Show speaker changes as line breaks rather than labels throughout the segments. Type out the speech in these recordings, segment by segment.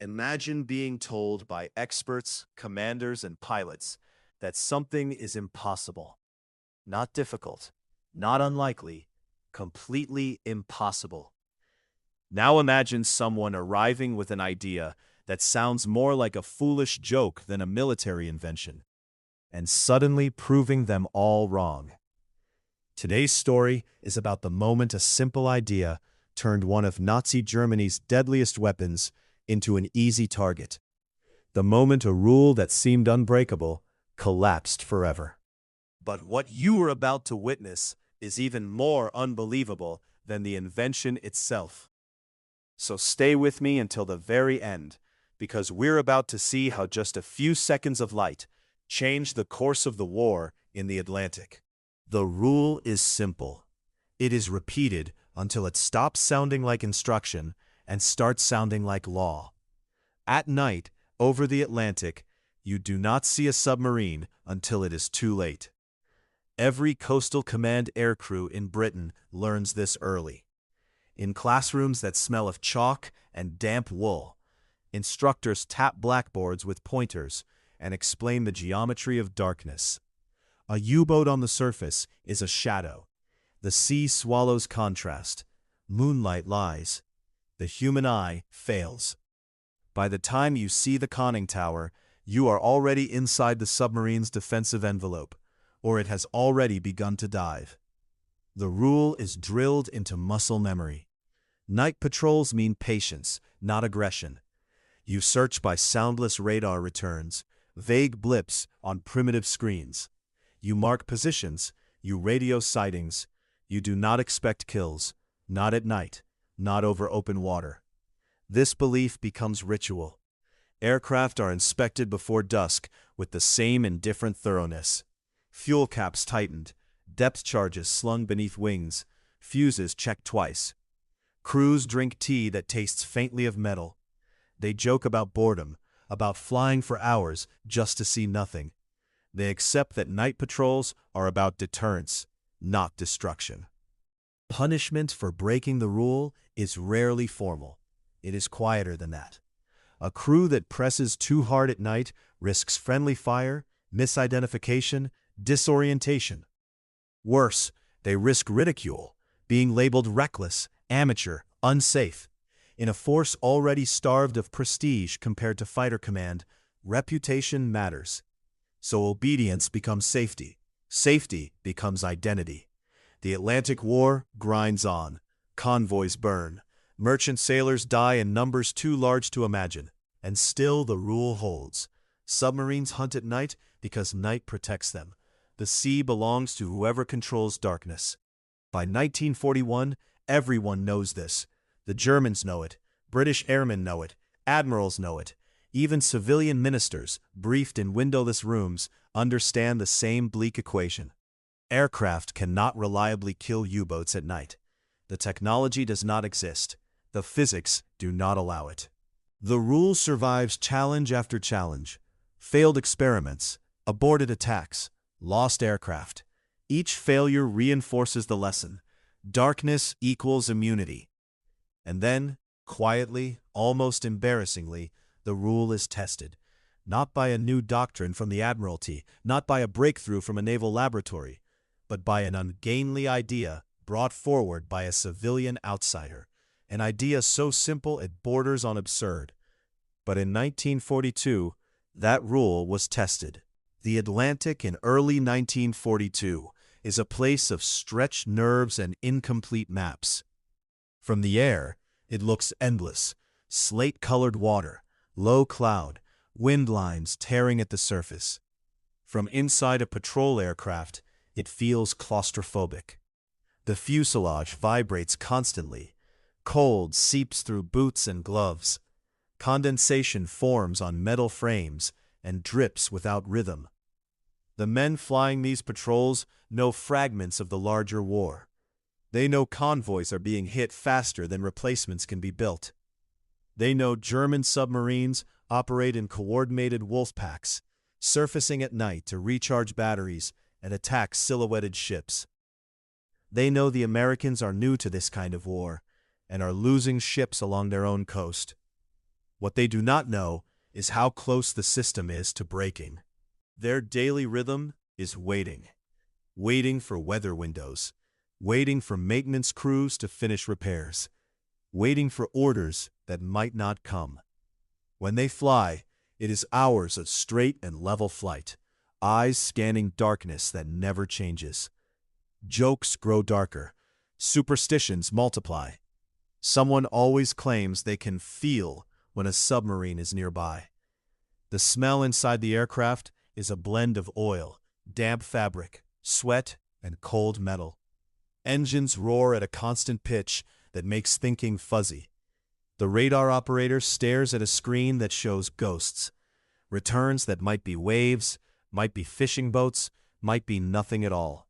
Imagine being told by experts, commanders, and pilots that something is impossible. Not difficult, not unlikely, completely impossible. Now imagine someone arriving with an idea that sounds more like a foolish joke than a military invention, and suddenly proving them all wrong. Today's story is about the moment a simple idea turned one of Nazi Germany's deadliest weapons into an easy target. The moment a rule that seemed unbreakable collapsed forever. But what you are about to witness is even more unbelievable than the invention itself. So stay with me until the very end, because we're about to see how just a few seconds of light changed the course of the war in the Atlantic. The rule is simple. It is repeated until it stops sounding like instruction and starts sounding like law. At night, over the Atlantic, you do not see a submarine until it is too late. Every coastal command aircrew in Britain learns this early. In classrooms that smell of chalk and damp wool, instructors tap blackboards with pointers and explain the geometry of darkness. A U-boat on the surface is a shadow. The sea swallows contrast. Moonlight lies. The human eye fails. By the time you see the conning tower, you are already inside the submarine's defensive envelope, or it has already begun to dive. The rule is drilled into muscle memory. Night patrols mean patience, not aggression. You search by soundless radar returns, vague blips on primitive screens. You mark positions, you radio sightings. You do not expect kills, not at night, not over open water. This belief becomes ritual. Aircraft are inspected before dusk with the same indifferent thoroughness. Fuel caps tightened, depth charges slung beneath wings, fuses checked twice. Crews drink tea that tastes faintly of metal. They joke about boredom, about flying for hours just to see nothing. They accept that night patrols are about deterrence, not destruction. Punishment for breaking the rule is rarely formal. It is quieter than that. A crew that presses too hard at night risks friendly fire, misidentification, disorientation. Worse, they risk ridicule, being labeled reckless, amateur, unsafe. In a force already starved of prestige compared to fighter command, reputation matters. So obedience becomes safety. Safety becomes identity. The Atlantic War grinds on. Convoys burn. Merchant sailors die in numbers too large to imagine. And still the rule holds. Submarines hunt at night because night protects them. The sea belongs to whoever controls darkness. By 1941, everyone knows this. The Germans know it. British airmen know it. Admirals know it. Even civilian ministers, briefed in windowless rooms, understand the same bleak equation. Aircraft cannot reliably kill U-boats at night. The technology does not exist. The physics do not allow it. The rule survives challenge after challenge. Failed experiments, aborted attacks, lost aircraft. Each failure reinforces the lesson. Darkness equals immunity. And then, quietly, almost embarrassingly, the rule is tested. Not by a new doctrine from the Admiralty, not by a breakthrough from a naval laboratory, but by an ungainly idea brought forward by a civilian outsider. An idea so simple it borders on absurd. But in 1942, that rule was tested. The Atlantic in early 1942 is a place of stretched nerves and incomplete maps. From the air, it looks endless. Slate-colored water, low cloud, wind lines tearing at the surface. From inside a patrol aircraft, it feels claustrophobic. The fuselage vibrates constantly. Cold seeps through boots and gloves. Condensation forms on metal frames and drips without rhythm. The men flying these patrols know fragments of the larger war. They know convoys are being hit faster than replacements can be built. They know German submarines operate in coordinated wolfpacks, surfacing at night to recharge batteries and attack silhouetted ships. They know the Americans are new to this kind of war and are losing ships along their own coast. What they do not know is how close the system is to breaking. Their daily rhythm is waiting. Waiting for weather windows. Waiting for maintenance crews to finish repairs. Waiting for orders that might not come. When they fly, it is hours of straight and level flight, eyes scanning darkness that never changes. Jokes grow darker. Superstitions multiply. Someone always claims they can feel when a submarine is nearby. The smell inside the aircraft is a blend of oil, damp fabric, sweat, and cold metal. Engines roar at a constant pitch that makes thinking fuzzy. The radar operator stares at a screen that shows ghosts. Returns that might be waves, might be fishing boats, might be nothing at all.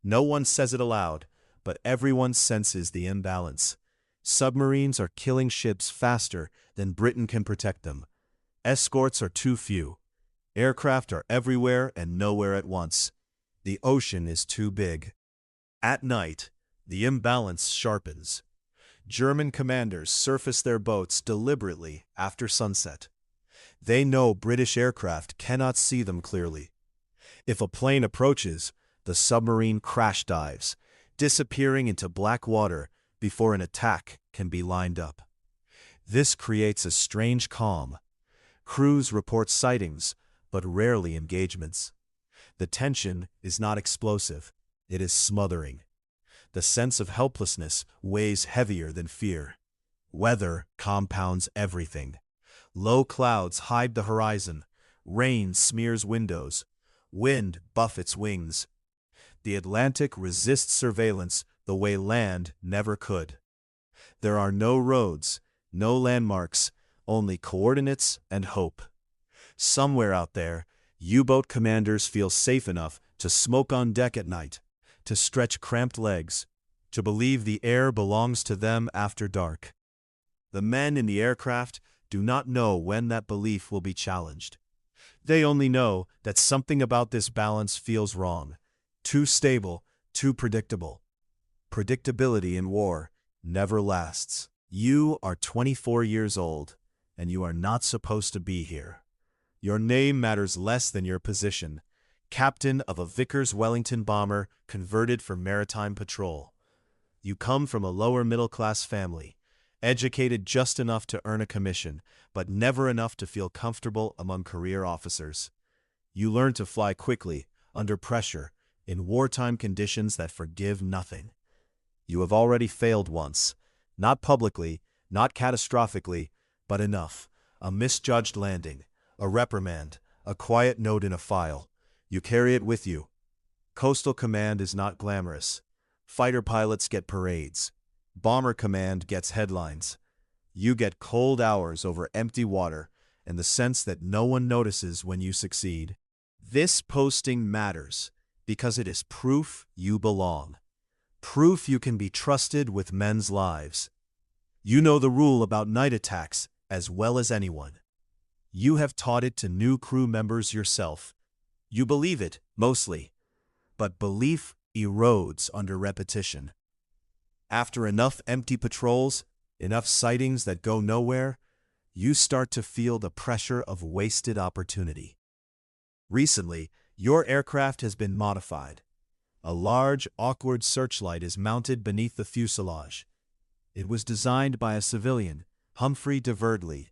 No one says it aloud, but everyone senses the imbalance. Submarines are killing ships faster than Britain can protect them. Escorts are too few. Aircraft are everywhere and nowhere at once. The ocean is too big. At night, the imbalance sharpens. German commanders surface their boats deliberately after sunset. They know British aircraft cannot see them clearly. If a plane approaches, the submarine crash dives, disappearing into black water before an attack can be lined up. This creates a strange calm. Crews report sightings, but rarely engagements. The tension is not explosive, it is smothering. The sense of helplessness weighs heavier than fear. Weather compounds everything. Low clouds hide the horizon. Rain smears windows. Wind buffets wings. The Atlantic resists surveillance the way land never could. There are no roads, no landmarks, only coordinates and hope. Somewhere out there, U-boat commanders feel safe enough to smoke on deck at night, to stretch cramped legs, to believe the air belongs to them after dark. The men in the aircraft do not know when that belief will be challenged. They only know that something about this balance feels wrong, too stable, too predictable. Predictability in war never lasts. You are 24 years old, and you are not supposed to be here. Your name matters less than your position. Captain of a Vickers Wellington bomber converted for maritime patrol. You come from a lower middle-class family, educated just enough to earn a commission, but never enough to feel comfortable among career officers. You learn to fly quickly, under pressure, in wartime conditions that forgive nothing. You have already failed once, not publicly, not catastrophically, but enough. A misjudged landing, a reprimand, a quiet note in a file. You carry it with you. Coastal Command is not glamorous. Fighter pilots get parades. Bomber Command gets headlines. You get cold hours over empty water and the sense that no one notices when you succeed. This posting matters because it is proof you belong. Proof you can be trusted with men's lives. You know the rule about night attacks as well as anyone. You have taught it to new crew members yourself. You believe it, mostly. But belief erodes under repetition. After enough empty patrols, enough sightings that go nowhere, you start to feel the pressure of wasted opportunity. Recently, your aircraft has been modified. A large, awkward searchlight is mounted beneath the fuselage. It was designed by a civilian, Humphry de Verde Leigh,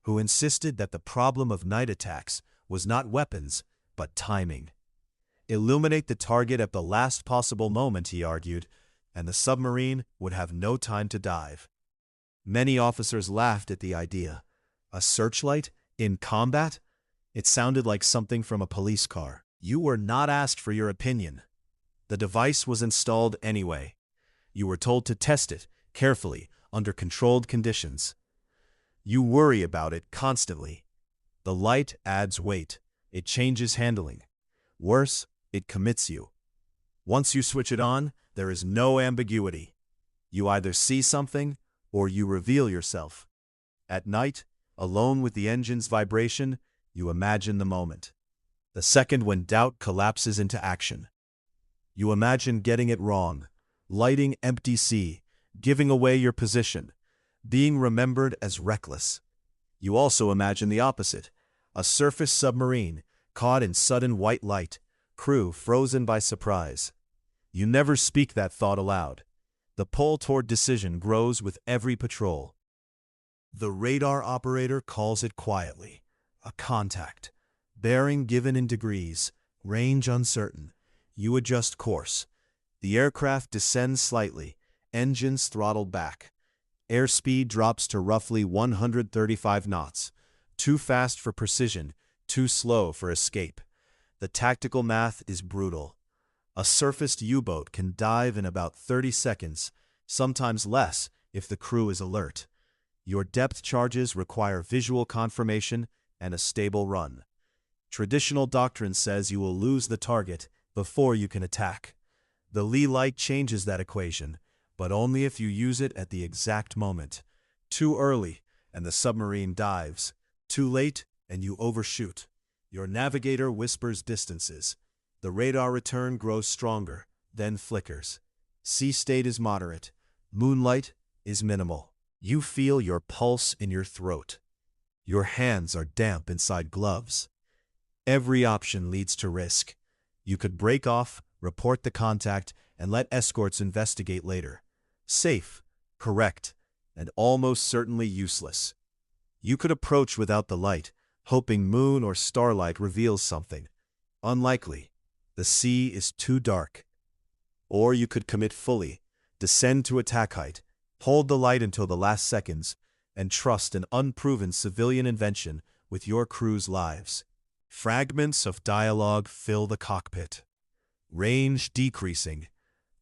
who insisted that the problem of night attacks was not weapons, but timing. Illuminate the target at the last possible moment, he argued, and the submarine would have no time to dive. Many officers laughed at the idea. A searchlight? In combat? It sounded like something from a police car. You were not asked for your opinion. The device was installed anyway. You were told to test it, carefully, under controlled conditions. You worry about it constantly. The light adds weight. It changes handling. Worse, it commits you. Once you switch it on, there is no ambiguity. You either see something or you reveal yourself. At night, alone with the engine's vibration, you imagine the moment. The second when doubt collapses into action. You imagine getting it wrong, lighting empty sea, giving away your position, being remembered as reckless. You also imagine the opposite. A surface submarine, caught in sudden white light, crew frozen by surprise. You never speak that thought aloud. The pull toward decision grows with every patrol. The radar operator calls it quietly. A contact. Bearing given in degrees. Range uncertain. You adjust course. The aircraft descends slightly. Engines throttled back. Airspeed drops to roughly 135 knots. Too fast for precision, too slow for escape. The tactical math is brutal. A surfaced U-boat can dive in about 30 seconds, sometimes less if the crew is alert. Your depth charges require visual confirmation and a stable run. Traditional doctrine says you will lose the target before you can attack. The Leigh Light changes that equation, but only if you use it at the exact moment. Too early, and the submarine dives. Too late, and you overshoot. Your navigator whispers distances. The radar return grows stronger, then flickers. Sea state is moderate. Moonlight is minimal. You feel your pulse in your throat. Your hands are damp inside gloves. Every option leads to risk. You could break off, report the contact, and let escorts investigate later. Safe, correct, and almost certainly useless. You could approach without the light, hoping moon or starlight reveals something. Unlikely. The sea is too dark. Or you could commit fully, descend to attack height, hold the light until the last seconds, and trust an unproven civilian invention with your crew's lives. Fragments of dialogue fill the cockpit. Range decreasing.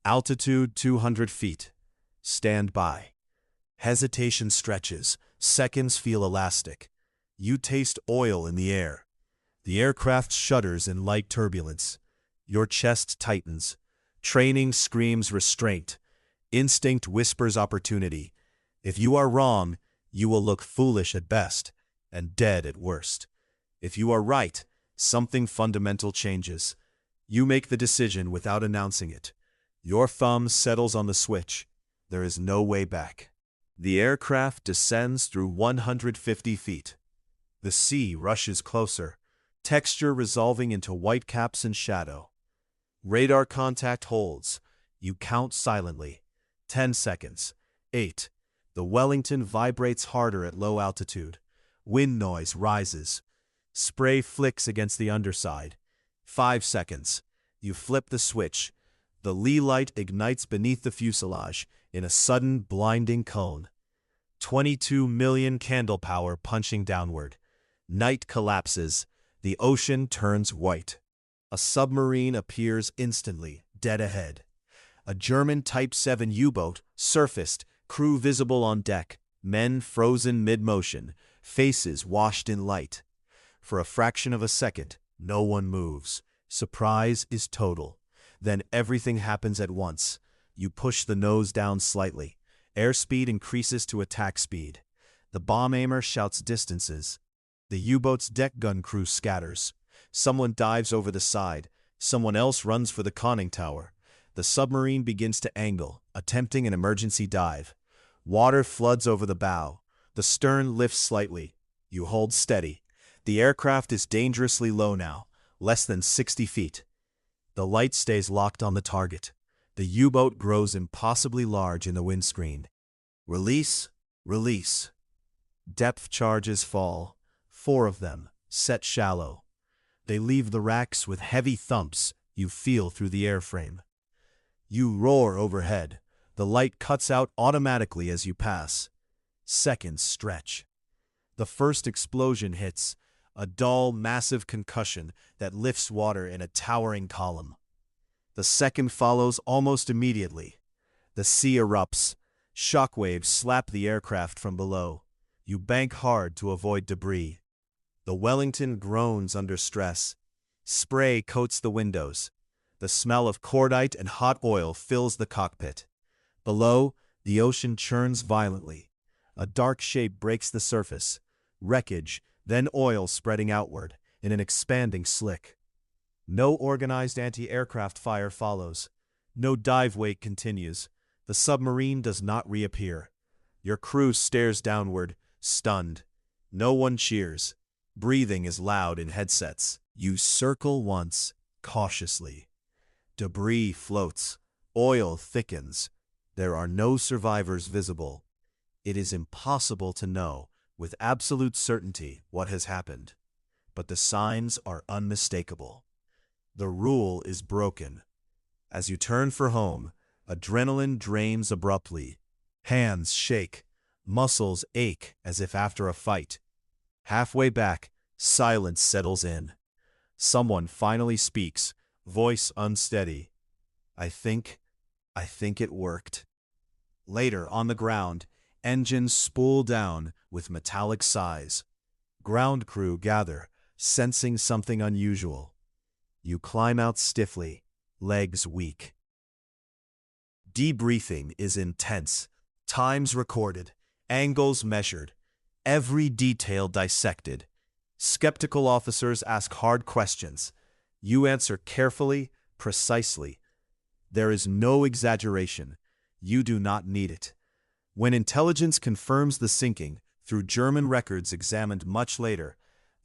Altitude 200 feet. Stand by. Hesitation stretches. Seconds feel elastic. You taste oil in the air. The aircraft shudders in light turbulence. Your chest tightens. Training screams restraint. Instinct whispers opportunity. If you are wrong, you will look foolish at best and dead at worst. If you are right, something fundamental changes. You make the decision without announcing it. Your thumb settles on the switch. There is no way back. The aircraft descends through 150 feet. The sea rushes closer, texture resolving into whitecaps and shadow. Radar contact holds. You count silently. 10 seconds. 8. The Wellington vibrates harder at low altitude. Wind noise rises. Spray flicks against the underside. 5 seconds. You flip the switch. The Leigh Light ignites beneath the fuselage in a sudden blinding cone. 22 million candle power punching downward. Night collapses. The ocean turns white. A submarine appears instantly, dead ahead. A German Type VII U-boat surfaced, crew visible on deck, men frozen mid-motion, faces washed in light. For a fraction of a second, no one moves. Surprise is total. Then everything happens at once. You push the nose down slightly. Airspeed increases to attack speed. The bomb aimer shouts distances. The U-boat's deck gun crew scatters. Someone dives over the side. Someone else runs for the conning tower. The submarine begins to angle, attempting an emergency dive. Water floods over the bow. The stern lifts slightly. You hold steady. The aircraft is dangerously low now, less than 60 feet. The light stays locked on the target. The U-boat grows impossibly large in the windscreen. Release, release. Depth charges fall. 4 of them, set shallow. They leave the racks with heavy thumps you feel through the airframe. You roar overhead. The light cuts out automatically as you pass. Seconds stretch. The first explosion hits, a dull, massive concussion that lifts water in a towering column. The second follows almost immediately. The sea erupts. Shockwaves slap the aircraft from below. You bank hard to avoid debris. The Wellington groans under stress. Spray coats the windows. The smell of cordite and hot oil fills the cockpit. Below, the ocean churns violently. A dark shape breaks the surface. Wreckage, then oil spreading outward in an expanding slick. No organized anti-aircraft fire follows. No dive wake continues. The submarine does not reappear. Your crew stares downward, stunned. No one cheers. Breathing is loud in headsets. You circle once, cautiously. Debris floats. Oil thickens. There are no survivors visible. It is impossible to know with absolute certainty what has happened, but the signs are unmistakable. The rule is broken. As you turn for home, adrenaline drains abruptly. Hands shake, muscles ache as if after a fight. Halfway back, silence settles in. Someone finally speaks, voice unsteady. I think it worked." Later, on the ground, engines spool down with metallic sighs. Ground crew gather, sensing something unusual. You climb out stiffly, legs weak. Debriefing is intense. Times recorded, angles measured, every detail dissected. Skeptical officers ask hard questions. You answer carefully, precisely. There is no exaggeration. You do not need it. When intelligence confirms the sinking, through German records examined much later,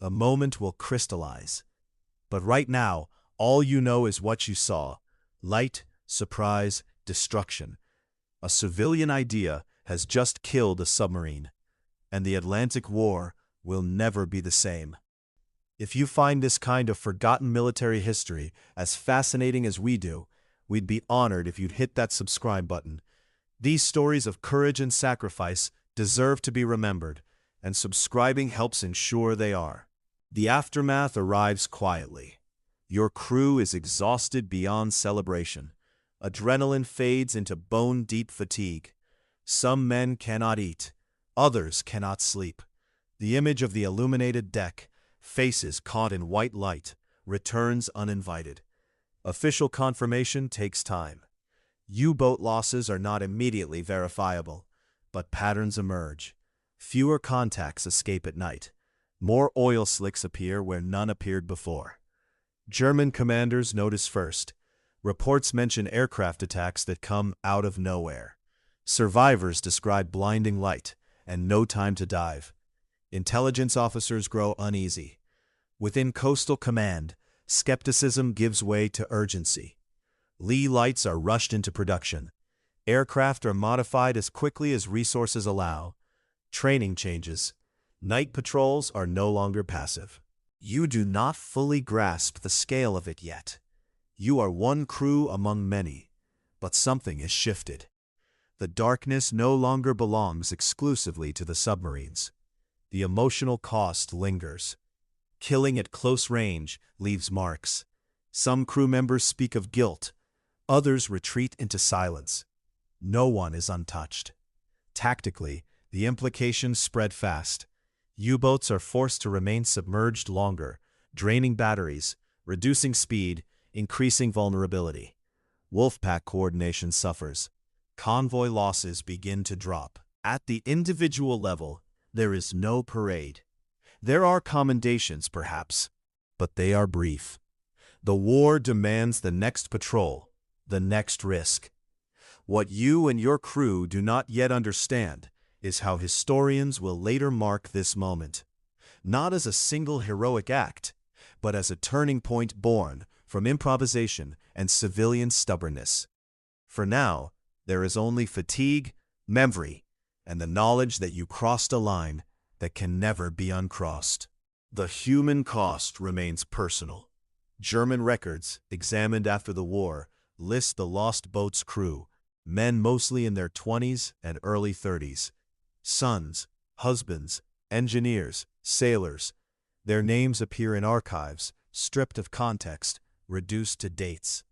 a moment will crystallize. But right now, all you know is what you saw. Light, surprise, destruction. A civilian idea has just killed a submarine, and the Atlantic War will never be the same. If you find this kind of forgotten military history as fascinating as we do, we'd be honored if you'd hit that subscribe button. These stories of courage and sacrifice deserve to be remembered, and subscribing helps ensure they are. The aftermath arrives quietly. Your crew is exhausted beyond celebration. Adrenaline fades into bone-deep fatigue. Some men cannot eat. Others cannot sleep. The image of the illuminated deck, faces caught in white light, returns uninvited. Official confirmation takes time. U-boat losses are not immediately verifiable, but patterns emerge. Fewer contacts escape at night. More oil slicks appear where none appeared before. German commanders notice first. Reports mention aircraft attacks that come out of nowhere. Survivors describe blinding light and no time to dive. Intelligence officers grow uneasy. Within Coastal Command, skepticism gives way to urgency. Leigh Lights are rushed into production. Aircraft are modified as quickly as resources allow. Training changes. Night patrols are no longer passive. You do not fully grasp the scale of it yet. You are one crew among many, but something has shifted. The darkness no longer belongs exclusively to the submarines. The emotional cost lingers. Killing at close range leaves marks. Some crew members speak of guilt. Others retreat into silence. No one is untouched. Tactically, the implications spread fast. U-boats are forced to remain submerged longer, draining batteries, reducing speed, increasing vulnerability. Wolfpack coordination suffers. Convoy losses begin to drop. At the individual level, there is no parade. There are commendations, perhaps, but they are brief. The war demands the next patrol, the next risk. What you and your crew do not yet understand is how historians will later mark this moment, not as a single heroic act, but as a turning point born from improvisation and civilian stubbornness. For now, there is only fatigue, memory, and the knowledge that you crossed a line that can never be uncrossed. The human cost remains personal. German records, examined after the war, list the lost boat's crew, men mostly in their 20s and early 30s. Sons, husbands, engineers, sailors. Their names appear in archives, stripped of context, reduced to dates.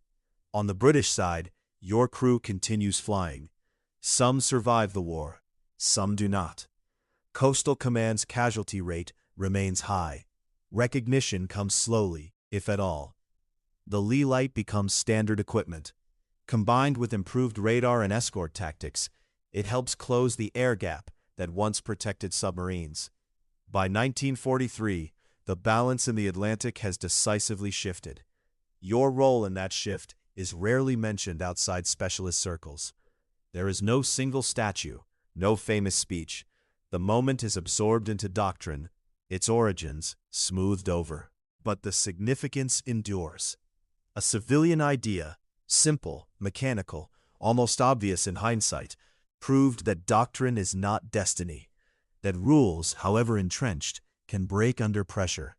On the British side, your crew continues flying. Some survive the war, some do not. Coastal Command's casualty rate remains high. Recognition comes slowly, if at all. The Leigh Light becomes standard equipment. Combined with improved radar and escort tactics, it helps close the air gap that once protected submarines. By 1943, the balance in the Atlantic has decisively shifted. Your role in that shift is rarely mentioned outside specialist circles. There is no single statue, no famous speech, The moment is absorbed into doctrine, its origins smoothed over. But the significance endures. A civilian idea, simple, mechanical, almost obvious in hindsight, proved that doctrine is not destiny, that rules, however entrenched, can break under pressure.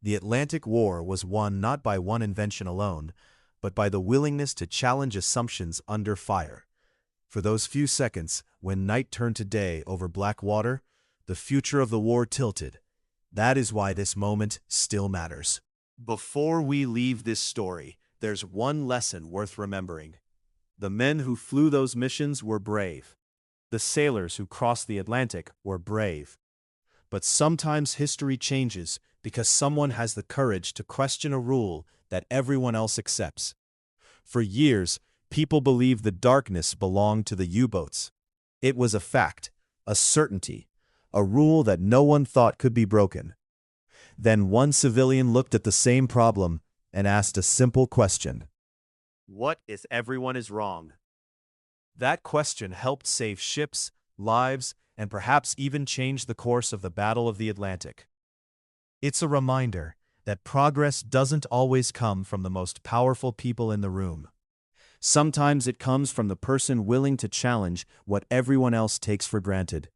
The Atlantic War was won not by one invention alone, but by the willingness to challenge assumptions under fire. For those few seconds, when night turned to day over black water, the future of the war tilted. That is why this moment still matters. Before we leave this story, there's one lesson worth remembering. The men who flew those missions were brave. The sailors who crossed the Atlantic were brave. But sometimes history changes because someone has the courage to question a rule that everyone else accepts. For years, people believed the darkness belonged to the U-boats. It was a fact, a certainty, a rule that no one thought could be broken. Then one civilian looked at the same problem and asked a simple question. What if everyone is wrong? That question helped save ships, lives, and perhaps even change the course of the Battle of the Atlantic. It's a reminder that progress doesn't always come from the most powerful people in the room. Sometimes it comes from the person willing to challenge what everyone else takes for granted.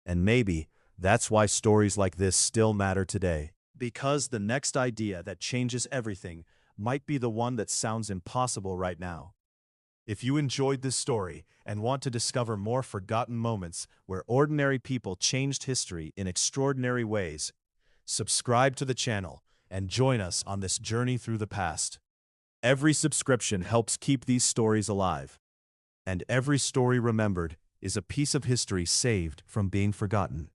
And maybe that's why stories like this still matter today. Because the next idea that changes everything might be the one that sounds impossible right now. If you enjoyed this story and want to discover more forgotten moments where ordinary people changed history in extraordinary ways, subscribe to the channel and join us on this journey through the past. Every subscription helps keep these stories alive, and every story remembered is a piece of history saved from being forgotten.